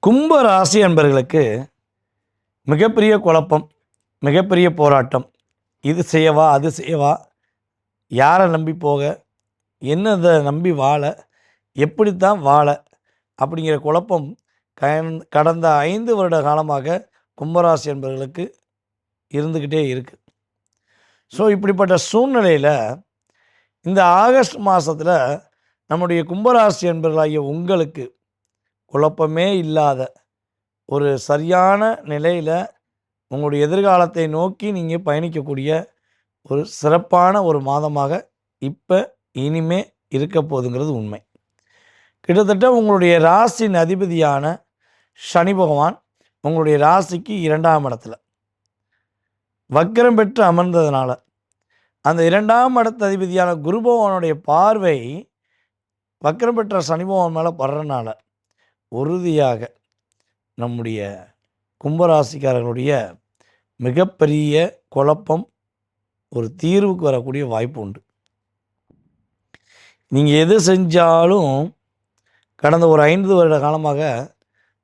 கும்ப ராசி அன்பர்களுக்கு மிகப்பெரிய குழப்பம், மிகப்பெரிய போராட்டம். இது செய்யவா, அது செய்யவா, யாரை நம்பி போக, என்னதை நம்பி வாழ, எப்படித்தான் வாழ அப்படிங்கிற குழப்பம் கடந்த 5 வருட காலமாக கும்பராசி அன்பர்களுக்கு இருந்துக்கிட்டே இருக்குது. ஸோ இப்படிப்பட்ட சூழ்நிலையில் இந்த ஆகஸ்ட் மாதத்தில் நம்முடைய கும்பராசி அன்பர்களாகிய உங்களுக்கு குழப்பமே இல்லாத ஒரு சரியான நிலையில் உங்களுடைய எதிர்காலத்தை நோக்கி நீங்கள் பயணிக்கக்கூடிய ஒரு சிறப்பான ஒரு மாதமாக இப்போ இனிமே இருக்க போகுதுங்கிறது உண்மை. கிட்டத்தட்ட உங்களுடைய ராசியின் அதிபதியான சனி பகவான் உங்களுடைய ராசிக்கு 2ஆம் இடத்துல வக்ரம் பெற்று அமர்ந்ததுனால அந்த 2ஆம் இடத்து அதிபதியான குரு பகவானுடைய பார்வை வக்ரம் பெற்ற சனி பகவான் மேலே படுறதுனால உறுதியாக நம்முடைய கும்பராசிக்காரர்களுடைய மிகப்பெரிய குழப்பம் ஒரு தீர்வுக்கு வரக்கூடிய வாய்ப்பு உண்டு. நீங்கள் எது செஞ்சாலும் கடந்த ஒரு 5 வருட காலமாக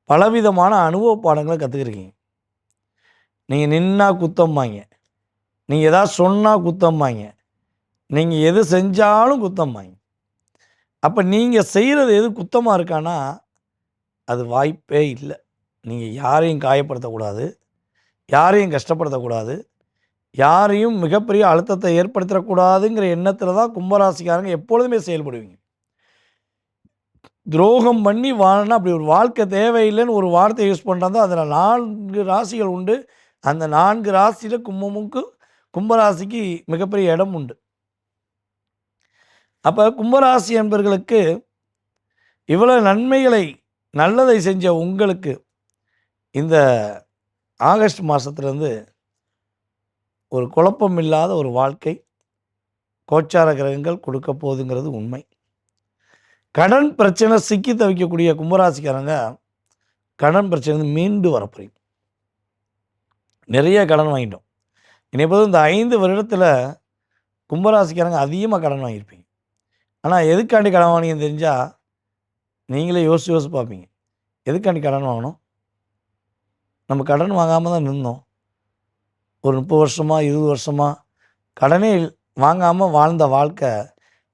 பலவிதமான அனுபவ பாடங்களை கற்றுக்கிருக்கீங்க. நீங்கள் நின்னா குத்தம்பாங்க, நீங்கள் எதாவது சொன்னால் குத்தம்பாங்க, நீங்கள் எது செஞ்சாலும் குத்தம்பாங்க. அப்போ நீங்கள் செய்கிறது எது குத்தமாக இருக்கான்னா அது வாய்ப்பே இல்லை. நீங்கள் யாரையும் காயப்படுத்தக்கூடாது, யாரையும் கஷ்டப்படுத்தக்கூடாது, யாரையும் மிகப்பெரிய அழுத்தத்தை ஏற்படுத்தக்கூடாதுங்கிற எண்ணத்தில் தான் கும்பராசிக்காரங்க எப்பொழுதுமே செயல்படுவீங்க. துரோகம் பண்ணி வாழனா அப்படி ஒரு வாழ்க்கை தேவையில்லைன்னு ஒரு வார்த்தை யூஸ் பண்ணுறாங்க. அதில் 4 ராசிகள் உண்டு. அந்த 4 ராசியில் கும்பராசிக்கு மிகப்பெரிய இடம் உண்டு. அப்போ கும்பராசி என்பர்களுக்கு இவ்வளோ நன்மைகளை நல்லதை செஞ்ச உங்களுக்கு இந்த ஆகஸ்ட் மாதத்துலேருந்து ஒரு குழப்பம் இல்லாத ஒரு வாழ்க்கை கோச்சார கிரகங்கள் கொடுக்க போகுதுங்கிறது உண்மை. கடன் பிரச்சனை சிக்கி தவிக்கக்கூடிய கும்பராசிக்காரங்க கடன் பிரச்சனை மீண்டு வரப்போறீங்க. நிறைய கடன் வாங்கிட்டோம். இனிப்போது இந்த 5 வருடத்தில் கும்பராசிக்காரங்க அதிகமாக கடன் வாங்கியிருப்பீங்க. ஆனால் எதுக்காண்டி கடன் வாங்கினீங்கன்னு தெரிஞ்சால் நீங்களே யோசிச்சு பார்ப்பீங்க. எதுக்காண்டி கடன் வாங்கணும்? நம்ம கடன் வாங்காமல் தான் நின்றோம். ஒரு 30 வருஷமாக 20 வருஷமாக கடனே வாங்காமல் வாழ்ந்த வாழ்க்கை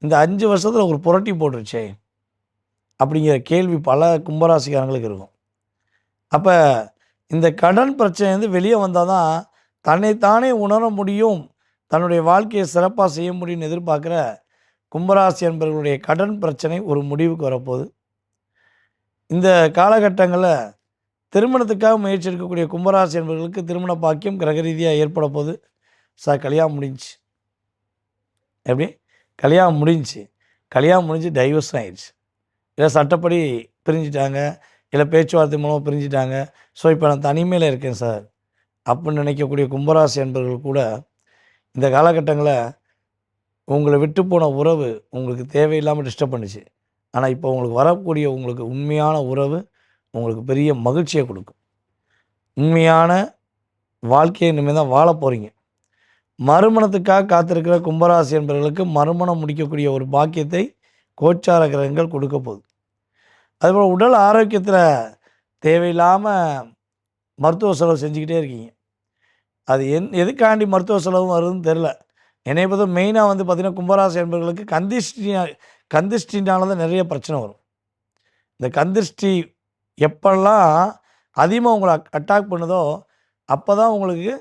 இந்த 5 வருஷத்தில் ஒரு புரட்டி போட்டுருச்சே அப்படிங்கிற கேள்வி பல கும்பராசிக்காரங்களுக்கு இருக்கும். அப்போ இந்த கடன் பிரச்சனை வெளியே வந்தால் தான் தன்னைத்தானே உணர முடியும், தன்னுடைய வாழ்க்கையை சிறப்பாக செய்ய முடியும்னு எதிர்பார்க்குற கும்பராசி என்பவர்களுடைய கடன் பிரச்சனை ஒரு முடிவுக்கு வரப்போகுது. இந்த காலகட்டங்களில் திருமணத்துக்காக முயற்சி இருக்கக்கூடிய கும்பராசி என்பவர்களுக்கு திருமண பாக்கியம் கிரக ரீதியாக ஏற்பட போகுது. சார் கல்யாணம் முடிஞ்சு எப்படி கல்யாணம் முடிஞ்சு டைவர்ஸ் ஆயிடுச்சு, இல்லை சட்டப்படி பிரிஞ்சுட்டாங்க, இல்லை பேச்சுவார்த்தை மூலமாக பிரிஞ்சுட்டாங்க, ஸோ இப்போ நான் தனிமையில் இருக்கேன் சார் அப்படின்னு நினைக்கக்கூடிய கும்பராசி என்பவர்கள் கூட இந்த காலகட்டங்களில் உங்களை விட்டு போன உறவு உங்களுக்கு தேவையில்லாமல் டிஸ்டர்ப் பண்ணுச்சு. ஆனால் இப்போ உங்களுக்கு வரக்கூடிய உங்களுக்கு உண்மையான உறவு உங்களுக்கு பெரிய மகிழ்ச்சியை கொடுக்கும். உண்மையான வாழ்க்கையை இனிமேல் தான் வாழ போகிறீங்க. மறுமணத்துக்காக காத்திருக்கிற கும்பராசி என்பவர்களுக்கு மறுமணம் முடிக்கக்கூடிய ஒரு பாக்கியத்தை கோச்சார கிரகங்கள் கொடுக்க போகுது. அதுபோல் உடல் ஆரோக்கியத்தில் தேவையில்லாமல் மருத்துவ செலவு செஞ்சுக்கிட்டே இருக்கீங்க. அது எதுக்காண்டி மருத்துவ செலவு வருதுன்னு தெரில. என்னை பொறுத்த மெயினாக பார்த்திங்கன்னா கும்பராசி என்பவர்களுக்கு கந்திஷ்டினால தான் நிறைய பிரச்சனை வரும். இந்த கந்திஷ்டி எப்பெல்லாம் அதிகமாக உங்களை அட்டாக் பண்ணுதோ அப்போ தான் உங்களுக்கு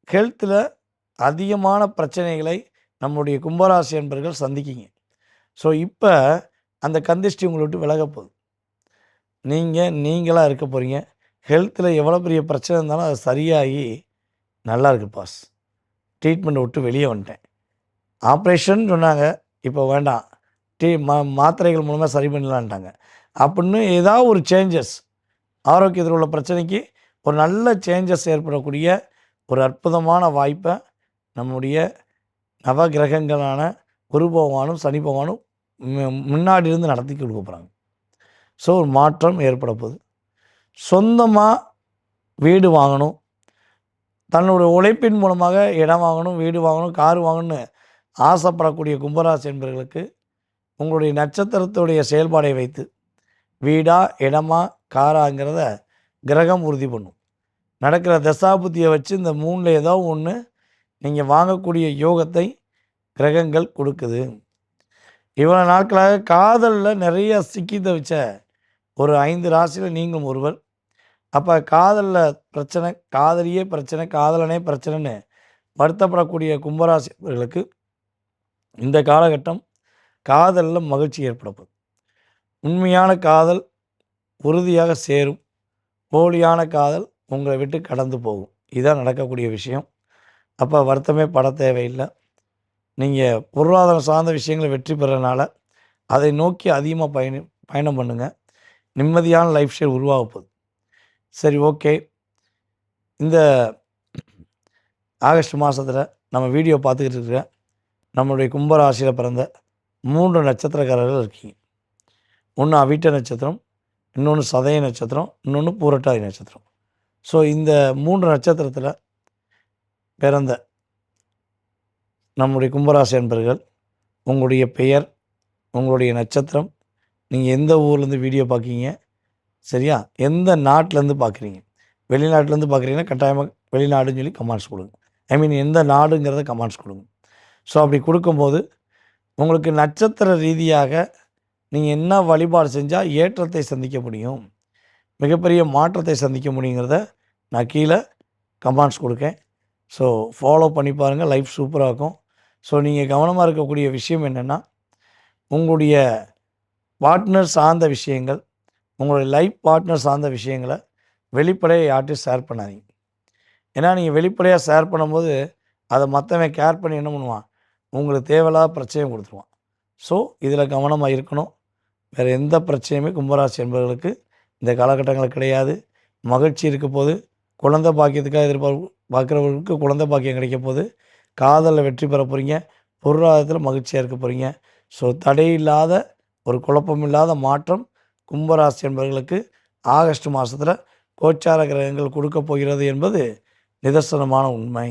ஹெல்த்தில் அதிகமான பிரச்சனைகளை நம்முடைய கும்பராசி என்பவர்கள் சந்திக்கிங்க. ஸோ இப்போ அந்த கந்திஷ்டி உங்களை விட்டு விலக போகுது. நீங்களாக இருக்க போகிறீங்க. ஹெல்த்தில் எவ்வளோ பெரிய பிரச்சனை இருந்தாலும் அது சரியாகி நல்லா இருக்குது பாஸ், ட்ரீட்மெண்ட் விட்டு வெளியே வந்துட்டேன், ஆப்ரேஷன் சொன்னாங்க, இப்போ வேண்டாம், மாத்திரைகள் மூலமாக சரி பண்ணலான்ட்டாங்க அப்படின்னு ஏதாவது ஒரு சேஞ்சஸ், ஆரோக்கியத்தில் உள்ள பிரச்சனைக்கு ஒரு நல்ல சேஞ்சஸ் ஏற்படக்கூடிய ஒரு அற்புதமான வாய்ப்பை நம்முடைய நவகிரகங்களான குரு பகவானும் சனி பகவானும் முன்னாடி இருந்து நடத்தி கொடுக்க போகிறாங்க. ஸோ ஒரு மாற்றம் ஏற்பட போகுது. சொந்தமாக வீடு வாங்கணும், தன்னுடைய உழைப்பின் மூலமாக இடம் வாங்கணும், வீடு வாங்கணும், கார் வாங்கணும்னு ஆசைப்படக்கூடிய கும்பராசி என்பவர்களுக்கு உங்களுடைய நட்சத்திரத்துடைய செயல்பாடை வைத்து வீடா இடமா காராங்கிறத கிரகம் உறுதி பண்ணும். நடக்கிற தசாபுத்தியை வச்சு இந்த 3ல் ஏதோ ஒன்று நீங்கள் வாங்கக்கூடிய யோகத்தை கிரகங்கள் கொடுக்குது. இவ்வளோ நாட்களாக காதலில் நிறைய சிக்கி தவிச்ச ஒரு 5 ராசியில் நீங்களும் ஒருவர். அப்போ காதலில் பிரச்சனை, காதலியே பிரச்சனை, காதலனே பிரச்சனைன்னு வருத்தப்படக்கூடிய கும்பராசிகளுக்கு இந்த காலகட்டம் காதலில் மகிழ்ச்சி ஏற்படப்போகுது. உண்மையான காதல் உறுதியாக சேரும். போலியான காதல் உங்களை விட்டு கடந்து போகும். இதுதான் நடக்கக்கூடிய விஷயம். அப்போ வருத்தமே பட தேவையில்லை. நீங்கள் பொருளாதாரம் சார்ந்த விஷயங்களை வெற்றி பெறனால அதை நோக்கி அதிகமாக பயணம் பண்ணுங்கள். நிம்மதியான லைஃப் ஸ்டைல் உருவாக போகுது. சரி, ஓகே. இந்த ஆகஸ்ட் மாதத்தில் நம்ம வீடியோ பார்த்துக்கிட்டு இருக்கிற நம்மளுடைய கும்பராசியில் பிறந்த 3 நட்சத்திரக்காரர்கள் இருக்கீங்க. ஒன்று அவிட்ட நட்சத்திரம், இன்னொன்று சதய நட்சத்திரம், இன்னொன்று பூரட்டாதி நட்சத்திரம். ஸோ இந்த 3 நட்சத்திரத்தில் பிறந்த நம்முடைய கும்பராசி அன்பர்கள், உங்களுடைய பெயர், உங்களுடைய நட்சத்திரம், நீங்கள் எந்த ஊர்லேருந்து வீடியோ பார்க்கீங்க, சரியா, எந்த நாட்டிலேருந்து பார்க்குறீங்க, வெளிநாட்டிலேருந்து பார்க்குறீங்கன்னா கட்டாயமாக வெளிநாடுன்னு சொல்லி கமெண்ட்ஸ் கொடுங்க. எந்த நாடுங்கிறத கமெண்ட்ஸ் கொடுங்க. ஸோ அப்படி கொடுக்கும்போது உங்களுக்கு நட்சத்திர ரீதியாக நீங்கள் என்ன வழிபாடு செஞ்சால் ஏற்றத்தை சந்திக்க முடியும், மிகப்பெரிய மாற்றத்தை சந்திக்க முடியுங்கிறத நான் கீழே கமெண்ட்ஸ் கொடுக்கேன். ஸோ ஃபாலோ பண்ணி பாருங்கள், லைஃப் சூப்பராக இருக்கும். ஸோ நீங்கள் கவனமாக இருக்கக்கூடிய விஷயம் என்னென்னா, உங்களுடைய பார்ட்னர் சார்ந்த விஷயங்கள், உங்களுடைய லைஃப் பார்ட்னர் சார்ந்த விஷயங்களை வெளிப்படையாக யார்ட்டையும் ஷேர் பண்ணாதீங்க. ஏன்னா நீங்கள் வெளிப்படையாக ஷேர் பண்ணும்போது அதை மற்றவன் கேர் பண்ணி என்ன பண்ணுவான், உங்களுக்கு தேவையில்லாத பிரச்சனையும் கொடுத்துருவான். ஸோ இதில் கவனமாக இருக்கணும். வேறு எந்த பிரச்சனையுமே கும்பராசி என்பவர்களுக்கு இந்த காலகட்டங்களில் கிடையாது. மகிழ்ச்சி இருக்க போது, குழந்தை பாக்கியத்துக்காக பார்க்குறவர்களுக்கு குழந்தை பாக்கியம் கிடைக்க போது, காதலில் வெற்றி பெற போகிறீங்க, பொருளாதாரத்தில் மகிழ்ச்சியாக இருக்க போகிறீங்க. ஸோ தடையில்லாத ஒரு குழப்பமில்லாத மாற்றம் கும்பராசி என்பவர்களுக்கு ஆகஸ்ட் மாதத்தில் கோச்சார கிரகங்கள் கொடுக்க போகிறது என்பது நிதர்சனமான உண்மை.